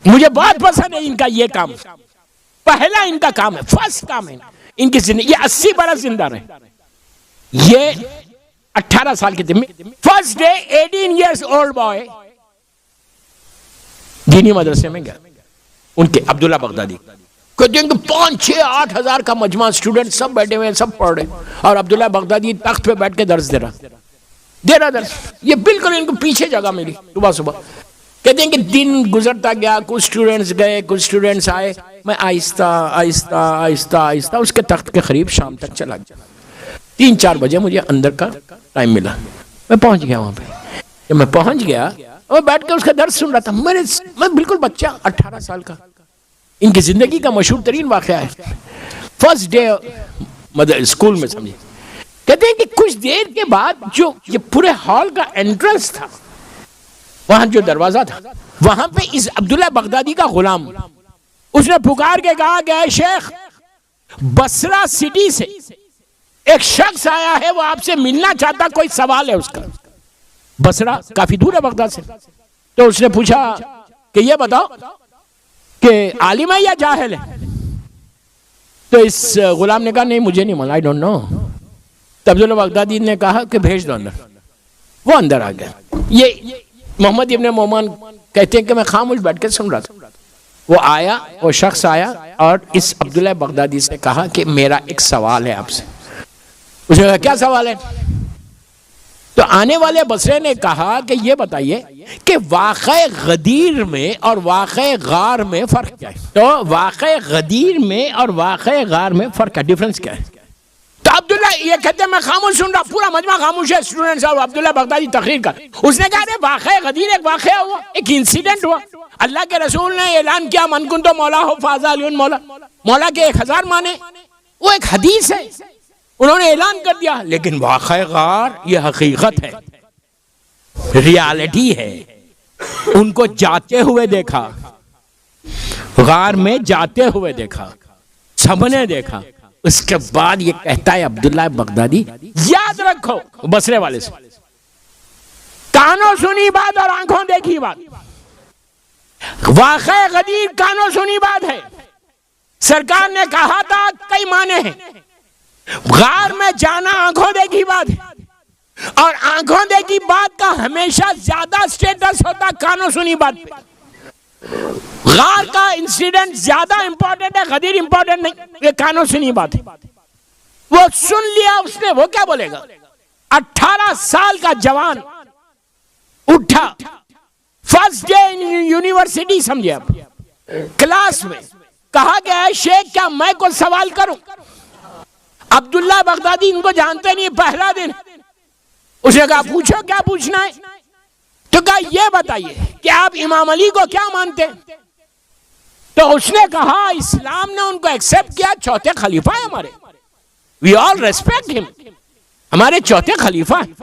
مجھے بہت پسند ہے ان کا یہ کام، پہلا ان کا کام ہے، فرسٹ کام ہے ان کی زندگی. یہ 80 برس زندہ رہے. یہ 18 سال کے تھے. First day 18 years old boy دینی مدرسے میں گیا. ان کے عبداللہ بغدادی کہتے ہیں کہ 5-6-8 ہزار کا مجمع، اسٹوڈنٹ سب بیٹھے ہوئے ہیں، سب پڑھ رہے ہیں، اور عبداللہ بغدادی تخت پہ بیٹھ کے درس دے رہا درس. یہ بالکل ان کو پیچھے جگہ ملی. صبح صبح کہتے ہیں کہ دن گزرتا گیا، کچھ اسٹوڈنٹس گئے، کچھ اسٹوڈنٹس آئے، میں آہستہ آہستہ آہستہ آہستہ اس کے تخت کے قریب شام تک چلا گیا. 3-4 بجے مجھے اندر کا ٹائم ملا، میں پہنچ گیا وہاں پہ. جب میں پہنچ گیا اور بیٹھ کے اس کا درس سن رہا تھا. میں بالکل بچہ 18 سال کا. ان کی زندگی کا مشہور ترین واقعہ ہے فرسٹ ڈے اسکول میں. سمجھے کہتے ہیں کہ کچھ دیر کے بعد جو یہ پورے ہال کا انٹرنس تھا، وہاں جو دروازہ تھا، وہاں پہ اس عبداللہ بغدادی کا غلام، اس نے پکار کے کہا کہ اے شیخ، بصرہ سٹی سے ایک شخص آیا ہے، وہ آپ سے ملنا چاہتا، کوئی سوال ہے اس کا. بصرہ کافی دور ہے بغداد سے. تو اس نے پوچھا کہ یہ بتاؤ کہ عالم ہے یا جاہل ہے؟ تو اس غلام نے کہا نہیں مجھے نہیں معلوم، I don't know. تو عبداللہ بغدادی نے کہا کہ بھیج دو اندر. وہ اندر آ گیا. یہ محمد ابن مومن کہتے ہیں کہ میں خاموش بیٹھ کے سن رہا تھا. وہ آیا، وہ شخص آیا اور اس عبداللہ بغدادی سے کہا کہ میرا ایک سوال ہے آپ سے. اس نے کہا کیا سوال ہے؟ تو آنے والے بصرے نے کہا کہ یہ بتائیے کہ واقع غدیر میں اور واقع غار میں فرق کیا ہے؟ تو واقع غدیر میں اور واقع غار میں فرق ہے، ڈیفرنس کیا ہے؟ تو عبداللہ یہ کہتے ہیں میں خاموش سن رہا، پورا مجمع خاموش ہے، اسٹوڈنٹس اور عبداللہ بغدادی تقریر کر. اس نے کہا واقع غدیر ایک واقعہ ہوا، ایک انسیڈنٹ ہوا. اللہ کے رسول نے اعلان کیا من کنت مولا ہو فاذا علی مولا، مولا کے 1000 مانے. وہ ایک حدیث ہے، انہوں نے اعلان کر دیا. لیکن واقع غار یہ حقیقت ہے، ریالٹی ہے. ان کو جاتے ہوئے دیکھا، غار میں جاتے ہوئے دیکھا، سب نے دیکھا. اس کے بعد یہ کہتا ہے عبداللہ بغدادی، یاد رکھو بصرے والے سے، کانوں سنی بات اور آنکھوں دیکھی بات. واقع غدیر کانوں سنی بات ہے. سرکار نے کہا تھا کئی معنی ہیں. غار میں جانا آنکھوں دیکھی بات ہے، اور آنکھوں دیکھی بات کا ہمیشہ زیادہ سٹیٹس ہوتا کانوں سنی بات پہ. غار کا انسیڈنٹ زیادہ امپورٹنٹ ہے، غدیر امپورٹنٹ نہیں. یہ کانوں سنی بات ہے. وہ سن لیا اس نے، وہ کیا بولے گا؟ 18 سال کا جوان اٹھا، فرسٹ ڈے یونیورسٹی، سمجھے آپ، کلاس میں کہا کہ اے شیخ کیا میں کوئی سوال کروں؟ عبداللہ بغدادی ان کو جانتے نہیں، پہلا دن. اس نے کہا پوچھو کیا پوچھنا ہے. تو کہا یہ بتائیے کہ آپ امام علی کو کیا مانتے ہیں؟ تو اس نے کہا اسلام نے ان کو ایکسپٹ کیا، چوتھے خلیفہ ہیں ہمارے، وی آل ریسپیکٹ ہم، ہمارے چوتھے خلیفہ ہیں.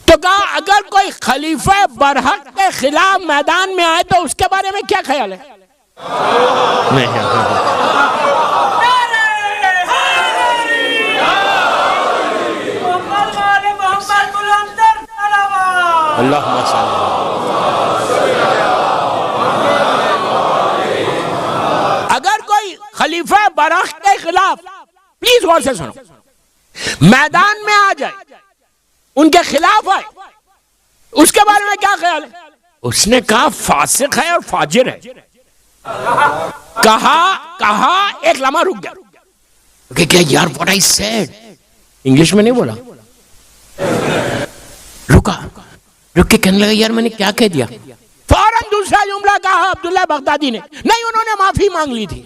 تو کہا اگر کوئی خلیفہ برحق کے خلاف میدان میں آئے تو اس کے بارے میں کیا خیال ہے؟ اللہم صلی. اگر کوئی خلیفہ برحق کے خلاف، پلیز غور سے سنو، میدان میں آ جائے، ان کے خلاف آئے، اس کے بارے میں کیا خیال ہے؟ اس نے کہا فاسق ہے اور فاجر ہے. کہا ایک لمحہ رک گیا کہ کیا یار what I said، انگلش میں نہیں بولا، رک کے کہنے لگا یار میں نے کیا کہہ دیا. فوراً دوسرا جملہ کہا عبداللہ بغدادی نے، نہیں انہوں نے معافی مانگ لی تھی.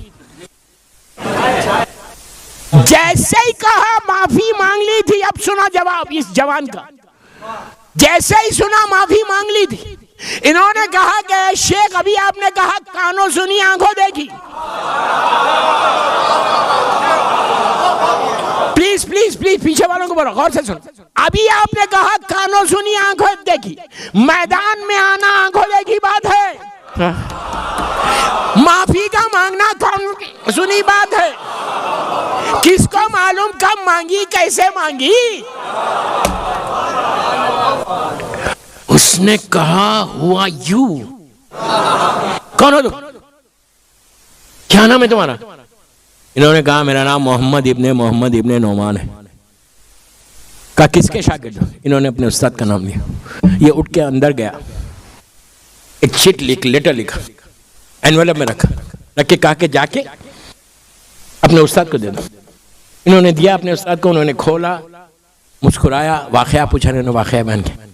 جیسے ہی کہا معافی مانگ لی تھی، اب سنا جواب اس جوان کا، جیسے ہی سنا معافی مانگ لی تھی. انہوں نے کہا کہ شیخ ابھی آپ نے کہا کانوں سنی آنکھوں دیکھی. پلیز پلیز پلیز پیچھے والوں کو بولو، غور سے سنو. ابھی آپ نے کہا کانوں سنی آنکھوں دیکھی، میدان میں آنا آنکھوں دیکھی بات ہے، معافی کا مانگنا کون سنی بات ہے. کس کو معلوم کب مانگی، کیسے مانگی؟ اس نے کہا ہوا یو، تم؟ کیا نام ہے تمہارا؟ انہوں نے کہا میرا نام محمد ابن نعمان ہے. کہا کس کے شاگرد ہو؟ انہوں نے اپنے استاد کا نام لیا. یہ اٹھ کے اندر گیا, ایک چٹ لیٹر لکھا, اینولپ میں رکھ کے کہا کہ جا کے اپنے استاد کو دے دو. انہوں نے دیا اپنے استاد کو, انہوں نے کھولا, مسکرایا, واقعہ پوچھا, انہوں نے واقعہ بیان کیا.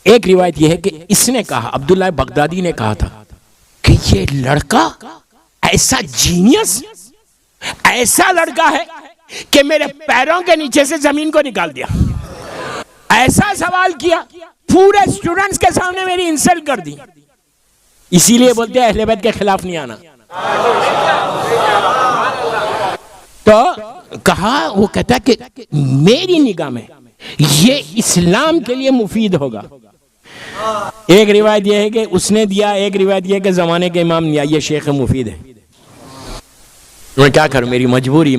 ایک روایت یہ ہے کہ اس نے کہا, عبداللہ بغدادی نے کہا تھا کہ یہ لڑکا ایسا جینیس, ایسا لڑکا ہے کہ میرے پیروں کے نیچے سے زمین کو نکال دیا. ایسا سوال کیا, پورے اسٹوڈنٹس کے سامنے میری انسلٹ کر دی. اسی لیے بولتے ہیں اہل بیت کے خلاف نہیں آنا. تو کہا, وہ کہتا ہے کہ میری نگاہ میں یہ اسلام کے لیے مفید ہوگا. ایک روایت یہ ہے کہ اس نے دیا, ایک روایت یہ ہے کہ زمانے کے امام نے, یہ شیخ مفید ہے. میں کیا کروں, میری مجبوری